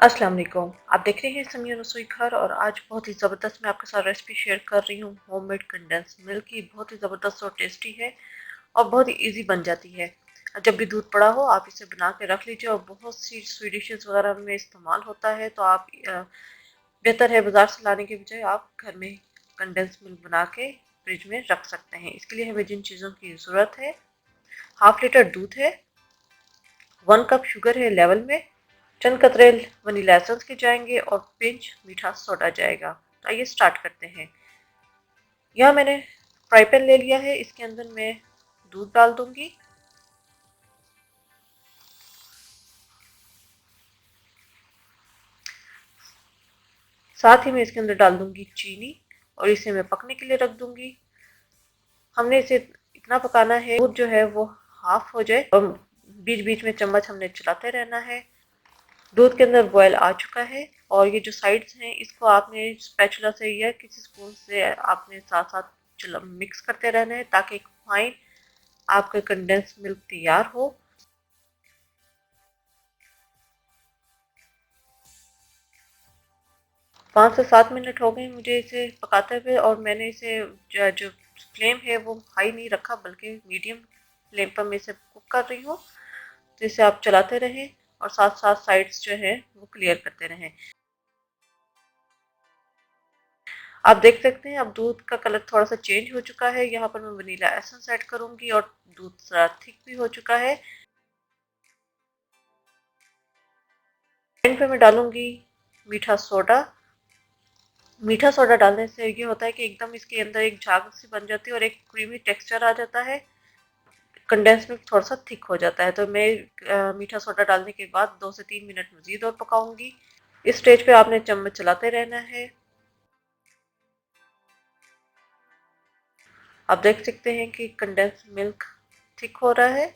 अस्सलाम वालेकुम। आप देख रहे हैं समिया रसोई घर और आज बहुत ही ज़बरदस्त मैं आपके साथ रेसिपी शेयर कर रही हूँ होममेड कंडेंस मिल्क की। बहुत ही ज़बरदस्त और टेस्टी है और बहुत ही इजी बन जाती है। जब भी दूध पड़ा हो आप इसे बना के रख लीजिए और बहुत सी स्वीट डिशेज़ वगैरह में इस्तेमाल होता है, तो आप बेहतर है बाज़ार से लाने के बजाय आप घर में कंडेंस मिल्क बना के फ्रिज में रख सकते हैं। इसके लिए हमें जिन चीज़ों की ज़रूरत है, 1/2 लीटर दूध है, 1 कप शुगर है लेवल में, चंद कतरे वनीला एसेंस के जाएंगे और पिंच मीठा सोडा जाएगा। तो आइए स्टार्ट करते हैं। यह मैंने फ्राई पैन ले लिया है, इसके अंदर मैं दूध डाल दूंगी। साथ ही मैं इसके अंदर डाल दूंगी चीनी और इसे मैं पकने के लिए रख दूंगी। हमने इसे इतना पकाना है दूध जो है वो हाफ हो जाए और बीच बीच में चम्मच हमने चलाते रहना है। दूध के अंदर बॉयल आ चुका है और ये जो साइड्स हैं इसको आपने स्पैचुला से या किसी स्पून से आपने साथ साथ मिक्स करते रहना है ताकि एक फाइन आपका कंडेंस मिल्क तैयार हो। 5 से 7 मिनट हो गए मुझे इसे पकाते हुए और मैंने इसे जो फ्लेम है वो हाई नहीं रखा बल्कि मीडियम फ्लेम पर मैं इसे कुक कर रही हूँ। तो इसे आप चलाते रहें और साथ साथ साइड्स जो है वो क्लियर करते रहें। आप देख सकते हैं अब दूध का कलर थोड़ा सा चेंज हो चुका है। यहाँ पर मैं वनीला एसेंस ऐड करूंगी और दूध थोड़ा थिक भी हो चुका है। एंड पे मैं डालूंगी मीठा सोडा। मीठा सोडा डालने से ये होता है कि एकदम इसके अंदर एक झाग सी बन जाती है और एक क्रीमी टेक्सचर आ जाता है। कंडेंस मिल्क थोड़ा सा थिक हो जाता है। तो मैं मीठा सोडा डालने के बाद 2 से 3 मिनट मजीद और पकाऊंगी। इस स्टेज पे आपने चम्मच चलाते रहना है। आप देख सकते हैं कि कंडेंस मिल्क थिक हो रहा है।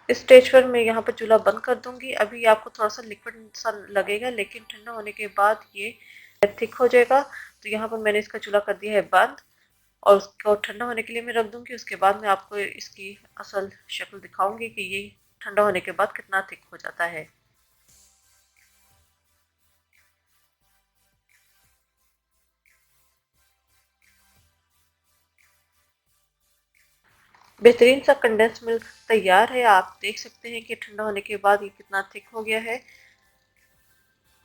इस स्टेज पर मैं यहाँ पर चूल्हा बंद कर दूंगी। अभी आपको थोड़ा सा लिक्विड सा लगेगा लेकिन ठंडा होने के बाद ये थिक हो जाएगा। तो यहाँ पर मैंने इसका चूल्हा कर दिया है बंद और उसको ठंडा होने के लिए मैं रख दूंगी। उसके बाद मैं आपको इसकी असल शक्ल दिखाऊंगी कि ये ठंडा होने के बाद कितना थिक हो जाता है। बेहतरीन सा कंडेंस मिल्क तैयार है। आप देख सकते हैं कि ठंडा होने के बाद ये कितना थिक हो गया है।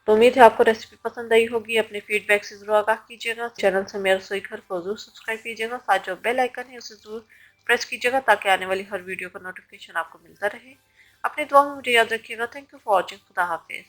तो उम्मीद है आपको रेसिपी पसंद आई होगी। अपने फीडबैक से जरूर आगाह कीजिएगा। चैनल से मेरा रसोई घर को जरूर सब्सक्राइब कीजिएगा। साथ जो बेल आइकन है उसे जरूर प्रेस कीजिएगा ताकि आने वाली हर वीडियो का नोटिफिकेशन आपको मिलता रहे। अपनी दुआ में मुझे याद रखिएगा। Thank you for watching. खुदा हाफिज।